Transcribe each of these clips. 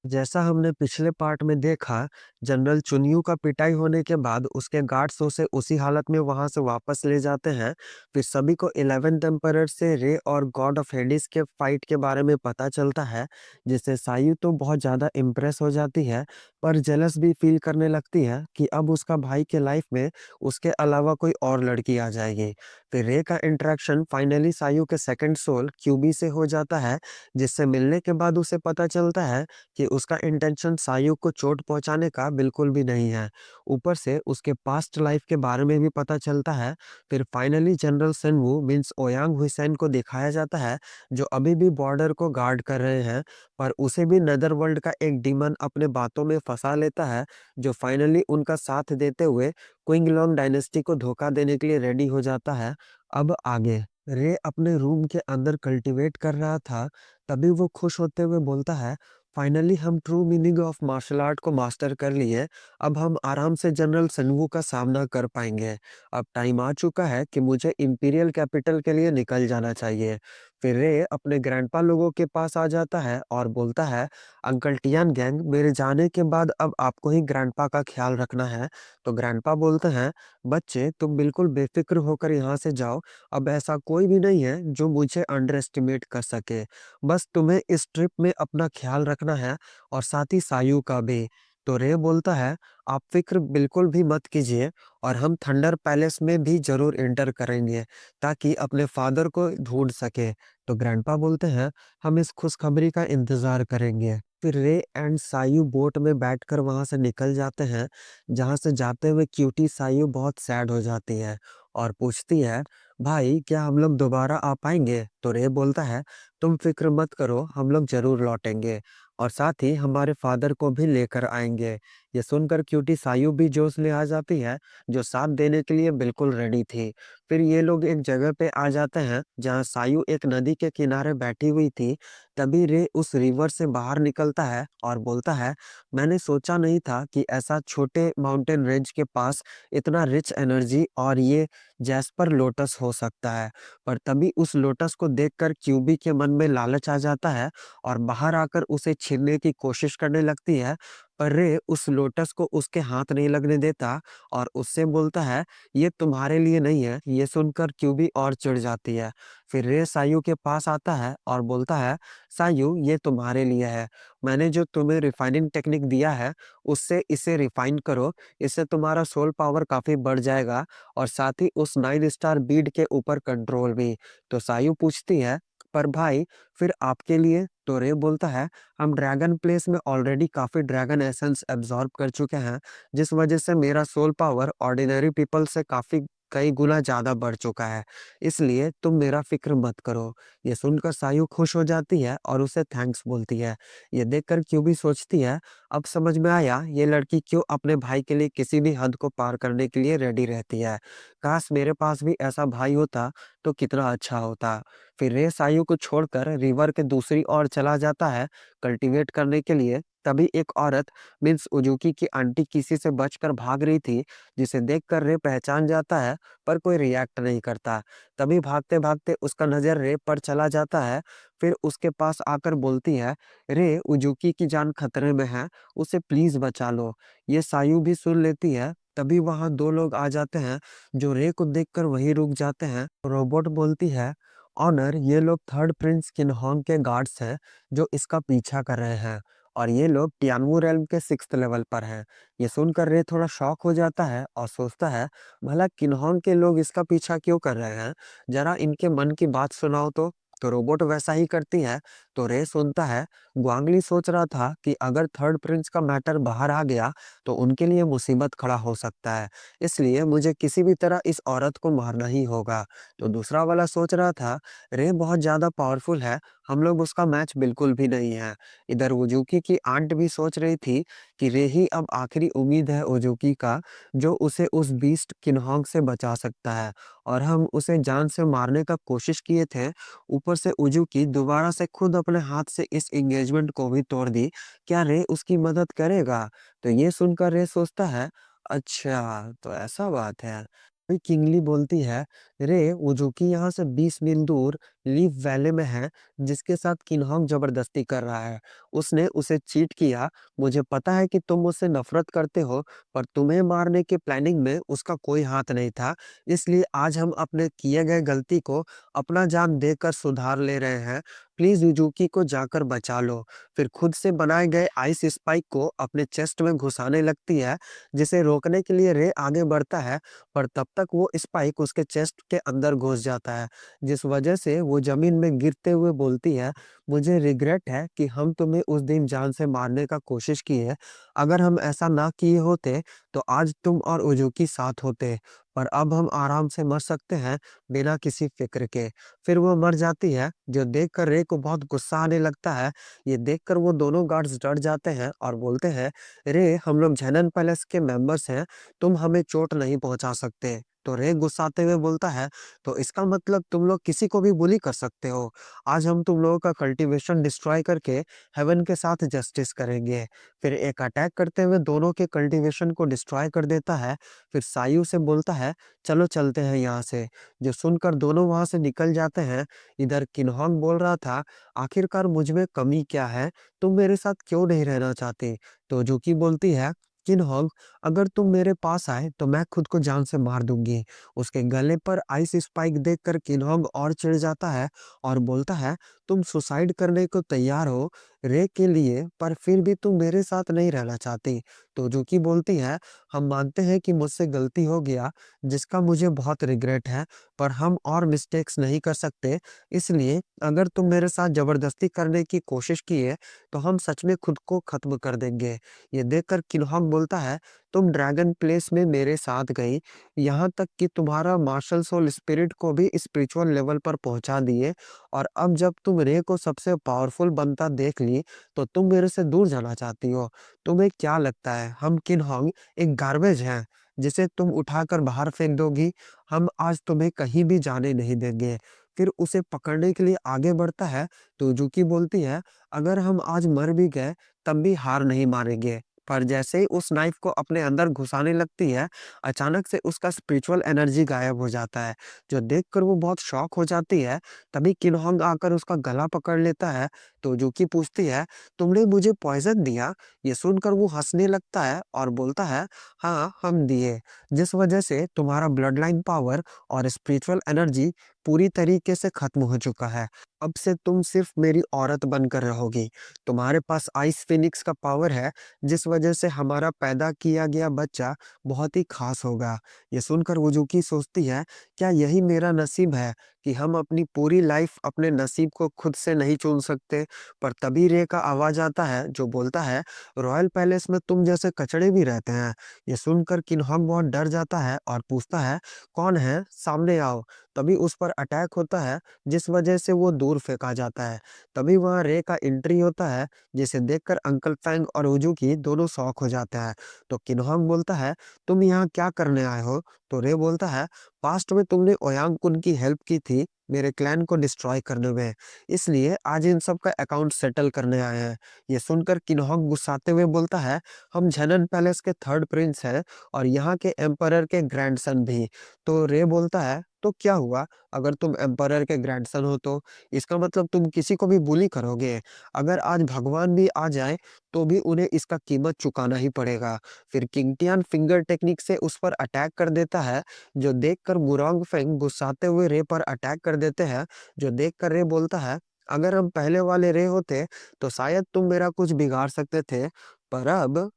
जैसा हमने पिछले पार्ट में देखा, जनरल चुनियू का पिटाई होने के बाद उसके गार्ड्स उसे उसी हालत में वहां से वापस ले जाते हैं। फिर सभी को 11th एम्परर से रे और गॉड ऑफ हेडिस के फाइट के बारे में पता चलता है, जिससे सायु तो बहुत ज्यादा इम्प्रेस हो जाती है, पर जेलस भी फील करने लगती है कि अब उसका भाई के लाइफ में उसके अलावा कोई और लड़की आ जाएगी। फिर रे का इंटरेक्शन फाइनली सायु के सेकंड सोल क्यूबी से हो जाता है, जिससे मिलने के बाद उसे पता चलता है कि उसका इंटेंशन सायू को चोट पहुंचाने का बिल्कुल भी नहीं है। ऊपर से उसके पास्ट लाइफ के बारे में भी पता चलता है। फिर finally general Senwu means Ouyang Hussain को दिखाया जाता है, जो अभी भी बॉर्डर को गार्ड कर रहे हैं, पर उसे भी नेदर वर्ल्ड का एक डीमन अपने बातों में फंसा लेता है, जो फाइनली उनका साथ देते हुए क्विंगलॉन्ग डायनेस्टी को धोखा देने के लिए रेडी हो जाता है। अब आगे रे अपने रूम के अंदर कल्टीवेट कर रहा था, तभी वो खुश होते हुए बोलता है, फाइनली हम true meaning of martial art को मास्टर कर लिए। अब हम आराम से जनरल सनवू का सामना कर पाएंगे। अब टाइम आ चुका है कि मुझे इंपीरियल कैपिटल के लिए निकल जाना चाहिए। फिर रे अपने ग्रैंडपा लोगों के पास आ जाता है और बोलता है, अंकल टियान गैंग, मेरे जाने के बाद अब आपको ही ग्रैंडपा का ख्याल रखना है। तो ग्रैंडपा बोलते हैं, बच्चे तुम बिल्कुल बेफिक्र होकर यहाँ से जाओ। अब ऐसा कोई भी नहीं है जो मुझे अंडर एस्टिमेट कर सके। बस तुम्हें इस ट्रिप में अपना ख्याल रखना है और साथ ही सायू का भी। तो रे बोलता है, आप फिक्र बिल्कुल भी मत कीजिए, और हम थंडर पैलेस में भी जरूर एंटर करेंगे ताकि अपने फादर को ढूंढ सके। तो ग्रैंडपा बोलते हैं, हम इस खुशखबरी का इंतजार करेंगे। फिर रे एंड सायू बोट में बैठकर वहां से निकल जाते हैं, जहां से जाते हुए क्यूटी सायू बहुत सैड हो जाती है और पूछती है, भाई क्या हम लोग दोबारा आ पाएंगे? तो रे बोलता है, तुम फिक्र मत करो, हम लोग जरूर लौटेंगे और साथ ही हमारे फादर को भी लेकर आएंगे। ये सुनकर क्यूटी सायू भी जोश में आ जाती है, जो साथ देने के लिए बिल्कुल रेडी थी। फिर ये लोग एक जगह पे आ जाते हैं जहाँ सायू एक नदी के किनारे बैठी हुई थी। तभी रे उस रिवर से बाहर निकलता है और बोलता है, मैंने सोचा नहीं था कि ऐसा छोटे माउंटेन रेंज के पास इतना रिच एनर्जी और ये जैस्पर लोटस हो सकता है। पर तभी उस लोटस को देखकर क्यूबी के मन में लालच आ जाता है और बाहर आकर उसे छीनने की कोशिश करने लगती है। पर रे उस लोटस को उसके हाथ नहीं लगने देता और उससे बोलता है, ये तुम्हारे लिए नहीं है। ये सुनकर क्यूबी और चिढ़ जाती है। फिर रे सायू के पास आता है और बोलता है, सायू ये तुम्हारे लिए है। मैंने जो तुम्हें रिफाइनिंग टेक्निक दिया है, उससे इसे रिफाइन करो। इससे तुम्हारा सोल पावर काफी बढ़ जाएगा और साथ ही उस 9 स्टार बीड के ऊपर कंट्रोल भी। तो सायू पूछती है, पर भाई फिर आपके लिए? तो रे बोलता है, हम ड्रैगन प्लेस में ऑलरेडी काफी ड्रैगन एसेंस एब्जॉर्ब कर चुके हैं, जिस वजह से मेरा सोल पावर ऑर्डिनरी पीपल से काफी कई गुना ज्यादा बढ़ चुका है। इसलिए तुम मेरा फिक्र मत करो। ये सुनकर सायू खुश हो जाती है और उसे थैंक्स बोलती है। ये देखकर क्यूबी सोचती है, अब समझ में आया ये लड़की क्यों अपने भाई के लिए किसी भी हद को पार करने के लिए रेडी रहती है। काश मेरे पास भी ऐसा भाई होता तो कितना अच्छा होता। फिर रे सायू को छोड़कर रिवर के दूसरी ओर चला जाता है कल्टीवेट करने के लिए। तभी एक औरत मीन्स उजुकी की आंटी किसी से बचकर भाग रही थी, जिसे देखकर रे पहचान जाता है, पर कोई रिएक्ट नहीं करता। तभी भागते भागते उसका नजर रे पर चला जाता है। फिर उसके पास आकर बोलती है, रे उजुकी की जान खतरे में है, उसे प्लीज बचा लो। ये सायू भी सुन लेती है। तभी वहां दो लोग आ जाते हैं, जो रे को देखकर वहीं रुक जाते हैं। रोबोट बोलती है, ऑनर, ये लोग थर्ड प्रिंस किन्होंग के गार्ड्स हैं, जो इसका पीछा कर रहे हैं, और ये लोग टियानवू रेल्म के 6th लेवल पर हैं। ये सुनकर रे थोड़ा शॉक हो जाता है और सोचता है, भला किन्होंग के लोग इसका पीछा क्यों कर रहे हैं? जरा इनके मन की बात सुनाओ तो रोबोट वैसा ही करती है। तो रे सुनता है, ग्वांगली सोच रहा था कि अगर थर्ड प्रिंस का मैटर बाहर आ गया तो उनके लिए मुसीबत खड़ा हो सकता है, इसलिए मुझे किसी भी तरह इस औरत को मारना ही होगा। तो दूसरा वाला सोच रहा था, रे बहुत ज्यादा पावरफुल है, हम लोग उसका मैच बिल्कुल भी नहीं है। इधर उजुकी की आंट भी सोच रही थी कि रे ही अब आखिरी उम्मीद है उजुकी का, जो उसे उस बीस्ट किन्होंग से बचा सकता है, और हम उसे जान से मारने का कोशिश किए थे। ऊपर से उजुकी दोबारा से खुद अपने हाथ से इस एंगेजमेंट को भी तोड़ दी। क्या रे उसकी मदद करेगा? तो ये सुनकर रे सोचता है, अच्छा तो ऐसा बात है। वही किंगली बोलती है, रे उजुकी यहाँ से 20 मील दूर लीफ वैली में है, जिसके साथ किन्होंग जबरदस्ती कर रहा है। उसने उसे चीट किया। मुझे पता है कि तुम मुझसे नफरत करते हो, पर तुम्हें मारने की प्लानिंग में उसका कोई हाथ नहीं था। इसलिए आज हम अपने किए गए गलती को अपना जान देकर सुधार ले रहे हैं। प्लीज उजुकी को जाकर बचा लो। फिर खुद से बनाए गए आइस स्पाइक को अपने चेस्ट में घुसाने लगती है, जिसे रोकने के लिए रे आगे बढ़ता है, पर तब तक वो स्पाइक उसके चेस्ट के अंदर घुस जाता है, जिस वजह से वो जमीन में गिरते हुए बोलती है, मुझे रिग्रेट है कि हम तुम्हें उस दिन जान से मारने का कोशिश की है। अगर हम ऐसा ना किए होते, तो आज तुम और उजुकी साथ होते, पर अब हम आराम से मर सकते हैं, बिना किसी फिक्र के। फिर वो मर जाती है, जो देखकर रे को बहुत गुस्सा आने लगता है। ये देखकर वो दोनों गार्ड्स डर जाते हैं और बोलते हैं, रे हम लोग झेनन पैलेस के मेंबर्स हैं, तुम हमें चोट नहीं पहुंचा सकते। तो रे गुस्साते हुए बोलता है, तो इसका मतलब तुम लोग किसी को भी बुली कर सकते हो। आज हम तुम लोगों का कल्टीवेशन डिस्ट्रॉय करके हेवन के साथ जस्टिस करेंगे। फिर एक अटैक करते हुए दोनों के कल्टीवेशन को डिस्ट्रॉय कर देता है। फिर सायु से बोलता है, चलो चलते हैं यहाँ से। जो सुनकर दोनों वहां से निकल जाते हैं। इधर किन्होंग बोल रहा था, आखिरकार मुझ में कमी क्या है, तुम मेरे साथ क्यों नहीं रहना चाहते। तो जुकी बोलती है, किन्होंग अगर तुम मेरे पास आए तो मैं खुद को जान से मार दूंगी। उसके गले पर आइस स्पाइक देखकर किन्होंग और चिढ़ जाता है और बोलता है, तुम सुसाइड करने को तैयार हो रे के लिए, पर फिर भी तुम मेरे साथ नहीं रहना चाहती। तो जुकी बोलती है, हम मानते हैं कि मुझसे गलती हो गया, जिसका मुझे बहुत रिग्रेट है, पर हम और मिस्टेक्स नहीं कर सकते। इसलिए अगर तुम मेरे साथ जबरदस्ती करने की कोशिश की है, तो हम सच में खुद को खत्म कर देंगे। ये देखकर किन्होंग बोलता है, तुम ड्रैगन प्लेस में मेरे साथ गई, यहाँ तक कि तुम्हारा मार्शल सोल स्पिरिट को भी स्पिरिचुअल लेवल पर पहुंचा दिए, और अब जब तुम रे को सबसे पावरफुल बनता देख ली, तो तुम मेरे से दूर जाना चाहती हो। तुम्हें क्या लगता है हम किन्होंग एक गार्बेज हैं, जिसे तुम उठाकर बाहर फेंक दोगी। हम आज तुम्हें कहीं भी जाने नहीं देंगे। फिर उसे पकड़ने के लिए आगे बढ़ता है। तो जुकी बोलती है, अगर हम आज मर भी गए, तब भी हार नहीं मानेंगे। पर जैसे ही उस नाइफ को अपने अंदर घुसाने लगती है, अचानक से उसका स्पिरिचुअल एनर्जी गायब हो जाता है, जो देखकर वो बहुत शॉक हो जाती है। तभी किन्होंग आकर उसका गला पकड़ लेता है। तो जुकी पूछती है, तुमने मुझे पॉइजन दिया। ये सुनकर वो हंसने लगता है और बोलता है, हाँ हम दिए, जिस वजह से तुम्हारा ब्लड लाइन पावर और स्पिरिचुअल एनर्जी पूरी तरीके से खत्म हो चुका है। अब से तुम सिर्फ मेरी औरत बनकर रहोगी। तुम्हारे पास आइस फिनिक्स का पावर है, जिस वजह से हमारा पैदा किया गया बच्चा बहुत ही खास होगा। ये सुनकर वुजुकी सोचती है, क्या यही मेरा नसीब है कि हम अपनी पूरी लाइफ अपने नसीब को खुद से नहीं चुन सकते। पर तभी रे का आवाज आता है, जो बोलता है, रॉयल पैलेस में तुम जैसे कचड़े भी रहते हैं। ये सुनकर किन्होंग बहुत डर जाता है और पूछता है, कौन है, सामने आओ। तभी उस पर अटैक होता है, जिस वजह से वो दूर फेंका जाता है। तभी वहां रे का एंट्री होता है, जिसे देखकर अंकल फैंग और उजुकी दोनों शॉक हो जाते हैं। तो किन्होंग बोलता है, तुम यहाँ क्या करने आए हो। तो रे बोलता है, पास्ट में तुमने ओयांग कुन की हेल्प की थी मेरे क्लैन को डिस्ट्रॉय करने में, इसलिए आज इन सब का अकाउंट सेटल करने आए हैं। ये सुनकर किन्होंग गुस्साते हुए बोलता है, हम झेनन पैलेस के थर्ड प्रिंस हैं और यहाँ के एम्परर के ग्रैंडसन भी। तो रे बोलता है, तो क्या हुआ, अगर तुम एम्परर के ग्रैंडसन हो तो इसका मतलब तुम किसी को भी बुली करोगे। अगर आज भगवान भी आ जाए, तो भी उन्हें इसका कीमत चुकाना ही पड़ेगा। फिर किंगटियान फिंगर टेक्निक से उस पर अटैक कर देता है, जो देखकर गुरांग फेंग गुस्साते हुए रे पर अटैक कर देते हैं। जो देखकर रे बोलता है, अगर हम पहले वाले रे होते, तो शायद तुम मेरा कुछ बिगाड़ सकते थे, पर अब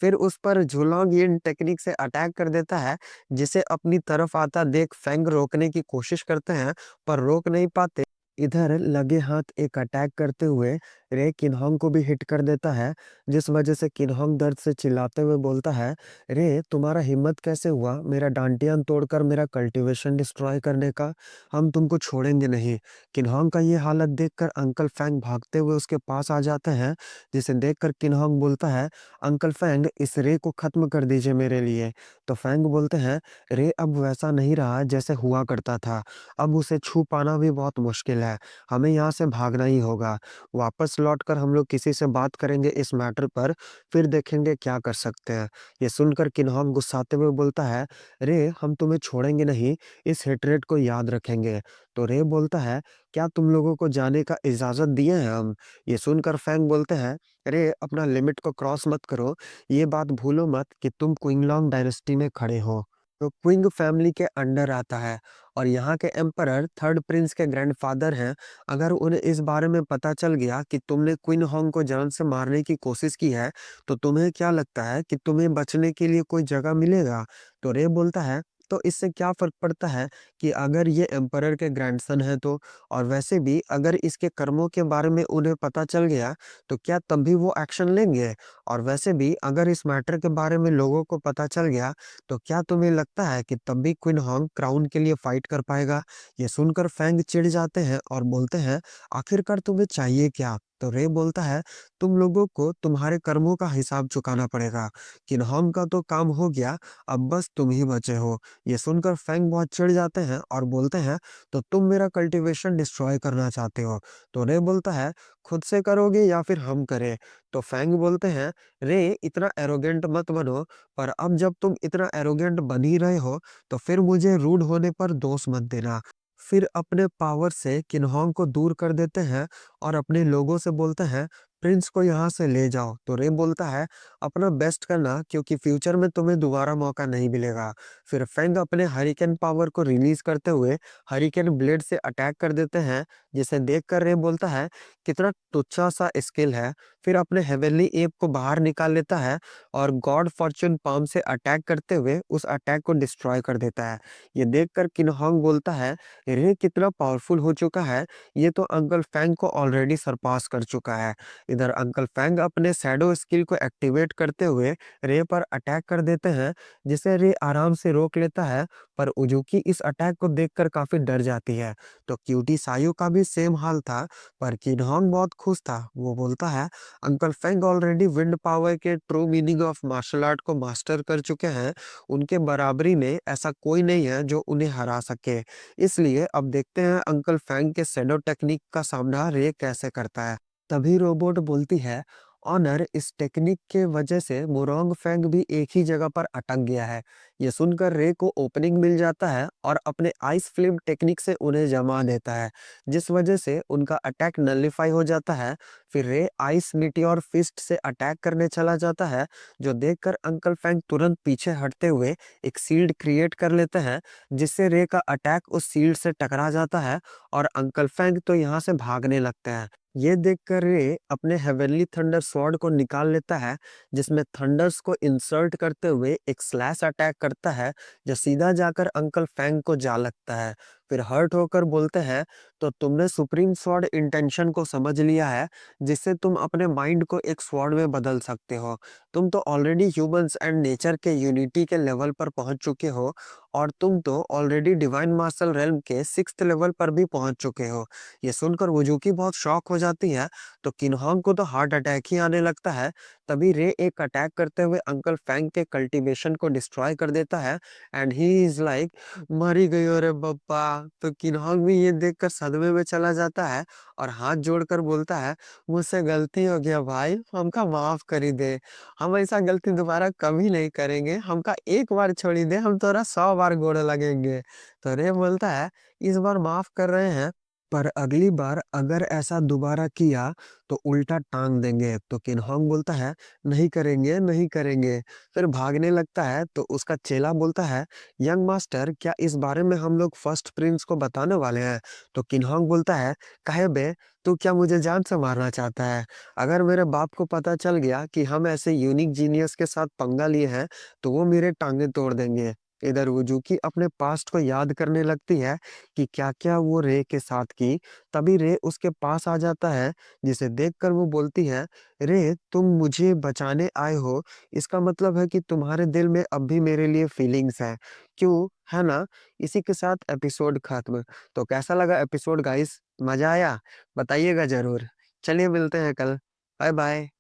फिर उस पर झुलॉन्ग यिन टेक्निक से अटैक कर देता है, जिसे अपनी तरफ आता देख फेंग रोकने की कोशिश करते हैं, पर रोक नहीं पाते। इधर लगे हाथ एक अटैक करते हुए रे किन्होंग को भी हिट कर देता है, जिस वजह से किन्होंग दर्द से चिल्लाते हुए बोलता है, रे तुम्हारा हिम्मत कैसे हुआ मेरा डांटियान तोड़कर मेरा कल्टीवेशन डिस्ट्रॉय करने का। हम तुमको छोड़ेंगे नहीं। किन्होंग का ये हालत देखकर अंकल फैंग भागते हुए उसके पास आ जाते हैं, जिसे देखकर किन्होंग बोलता है, अंकल फैंग इस रे को खत्म कर दीजिए मेरे लिए। तो फैंग बोलते हैं, रे अब वैसा नहीं रहा जैसे हुआ करता था, अब उसे छू पाना भी बहुत मुश्किल है, हमें यहाँ से भागना ही होगा। वापस वापस लौटकर हम लोग किसी से बात करेंगे इस मैटर पर, फिर देखेंगे क्या कर सकते हैं। ये सुनकर किन्हॉन्ग गुस्साते हुए बोलता है, रे हम तुम्हें छोड़ेंगे नहीं, इस हेट्रेड को याद रखेंगे। तो रे बोलता है, क्या तुम लोगों को जाने का इजाज़त दिए हैं हम? ये सुनकर फैंग बोलते हैं, रे अपना लिमिट को क्रॉस मत करो, ये बात भूलो मत कि तुम क्विंगलॉन्ग डायनेस्टी में खड़े हो। तो क्विंग फैमिली के अंडर आता है और यहाँ के एम्परर थर्ड प्रिंस के ग्रैंडफादर हैं। अगर उन्हें इस बारे में पता चल गया कि तुमने क्वीन होंग को जान से मारने की कोशिश की है, तो तुम्हें क्या लगता है कि तुम्हें बचने के लिए कोई जगह मिलेगा? तो रे बोलता है, तो इससे क्या फ़र्क पड़ता है कि अगर ये एम्परर के ग्रैंडसन हैं तो? और वैसे भी अगर इसके कर्मों के बारे में उन्हें पता चल गया, तो क्या तब भी वो एक्शन लेंगे? और वैसे भी अगर इस मैटर के बारे में लोगों को पता चल गया, तो क्या तुम्हें लगता है कि तब भी क्वीन होंग क्राउन के लिए फाइट कर पाएगा? ये सुनकर फैंग चिढ़ जाते हैं और बोलते हैं, आखिरकार तुम्हें चाहिए क्या? तो रे बोलता है, तुम लोगों को तुम्हारे कर्मों का हिसाब चुकाना पड़ेगा। किन्हॉन्ग का तो काम हो गया, अब बस तुम ही बचे हो। ये सुनकर फैंग बहुत चिढ़ जाते हैं और बोलते हैं, तो तुम मेरा कल्टीवेशन डिस्ट्रॉय करना चाहते हो? तो रे बोलता है, खुद से करोगे या फिर हम करें? तो फैंग बोलते हैं, रे इतना एरोगेंट मत बनो, पर अब जब तुम इतना एरोगेंट बन ही रहे हो, तो फिर मुझे रूड होने पर दोष मत देना। फिर अपने पावर से किन्हॉन्ग को दूर कर देते हैं और अपने लोगों से बोलते हैं, प्रिंस को यहाँ से ले जाओ। तो रे बोलता है, अपना बेस्ट करना क्योंकि फ्यूचर में तुम्हें दोबारा मौका नहीं मिलेगा। फिर फैंग अपने हरिकेन पावर को रिलीज करते हुए हरिकेन ब्लेड से अटैक कर देते हैं, जिसे देखकर रे बोलता है, कितना तुच्छा सा स्किल है। फिर अपने हेवनली एप को बाहर निकाल लेता है और गॉड फॉर्च्यून पाम से अटैक करते हुए उस अटैक को डिस्ट्रॉय कर देता है। ये देखकर किन्हॉन्ग बोलता है, रे कितना पावरफुल हो चुका है, ये तो अंकल फैंग को ऑलरेडी सरपास कर चुका है। इधर अंकल फैंग अपने शैडो स्किल को एक्टिवेट करते हुए रे पर अटैक कर देते हैं, जिसे रे आराम से रोक लेता है, पर उजुकी इस अटैक को देखकर काफी डर जाती है। तो क्यूटी सायू का भी सेम हाल था, पर किन्हॉन्ग बहुत खुश था। वो बोलता है, uncle Feng already wind power के true meaning of martial art को मास्टर कर चुके हैं, उनके बराबरी में ऐसा कोई नहीं है जो उन्हें हरा सके। इसलिए अब देखते हैं अंकल फैंग के शैडो टेक्निक का सामना रे कैसे करता है। तभी रोबोट बोलती है, ऑनर इस टेक्निक के वजह से मोरोंग फैंग भी एक ही जगह पर अटक गया है। ये सुनकर रे को ओपनिंग मिल जाता है और अपने आइस फ्लिम टेक्निक से उन्हें जमा देता है, जिस वजह से उनका अटैक नलिफाई हो जाता है। फिर रे आइस मीटियोर फिस्ट से अटैक करने चला जाता है, जो देखकर अंकल फैंग तुरंत पीछे हटते हुए एक शील्ड क्रिएट कर लेते हैं, जिससे रे का अटैक उस शील्ड से टकरा जाता है और अंकल फैंग तो यहाँ से भागने लगते हैं। ये देखकर रे अपने हेवनली थंडर स्वॉर्ड को निकाल लेता है, जिसमें थंडर्स को इंसर्ट करते हुए एक स्लैश अटैक करता है, जो सीधा जाकर अंकल फैंग को जा लगता है। फिर हर्ट होकर बोलते हैं, तो तुमने सुप्रीम स्वॉर्ड इंटेंशन को समझ लिया है, जिससे तुम अपने माइंड को एक स्वॉर्ड में बदल सकते हो। तुम तो ऑलरेडी ह्यूमंस एंड नेचर के यूनिटी के लेवल पर पहुंच चुके हो, और तुम तो ऑलरेडी डिवाइन मार्शल रेल्म के 6th लेवल पर भी पहुंच चुके हो। ये सुनकर वुजुकी बहुत शॉक हो जाती है, तो किन्हॉन्ग को तो हार्ट अटैक ही आने लगता है। तभी रे एक अटैक करते हुए अंकल फैंग के कल्टीवेशन को डिस्ट्रॉय कर देता है, एंड ही इज लाइक, मर ही गई हो रे बप्पा। तो किन्हॉन्ग भी ये देखकर सदमे में चला जाता है और हाथ जोड़कर बोलता है, मुझसे गलती हो गया भाई, हमका माफ करी दे, हम ऐसा गलती दोबारा कभी नहीं करेंगे, हमका एक बार छोड़ी दे, हम तोरा 100 बार गोड़ लगेंगे। तो रे बोलता है, इस बार माफ कर रहे हैं, पर अगली बार अगर ऐसा दोबारा किया तो उल्टा टांग देंगे। तो किन्हॉन्ग बोलता है, नहीं करेंगे नहीं करेंगे। फिर भागने लगता है, तो उसका चेला बोलता है, यंग मास्टर क्या इस बारे में हम लोग फर्स्ट प्रिंस को बताने वाले हैं? तो किन्हॉन्ग बोलता है, कहे बे, तू क्या मुझे जान से मारना चाहता है? अगर मेरे बाप को पता चल गया कि हम ऐसे यूनिक जीनियस के साथ पंगा लिए हैं, तो वो मेरे टांगे तोड़ देंगे। इधर वुजुकी अपने पास्ट को याद करने लगती है कि क्या-क्या वो रे के साथ की। तभी रे उसके पास आ जाता है, जिसे देखकर वो बोलती है, रे तुम मुझे बचाने आए हो, इसका मतलब है कि तुम्हारे दिल में अब भी मेरे लिए फीलिंग्स हैं। क्यों? है ना? इसी के साथ एपिसोड खत्म। तो कैसा लगा एपिसोड गाइस? मजा आया? बताइएगा ज़रूर। चलिए मिलते हैं कल। Bye bye.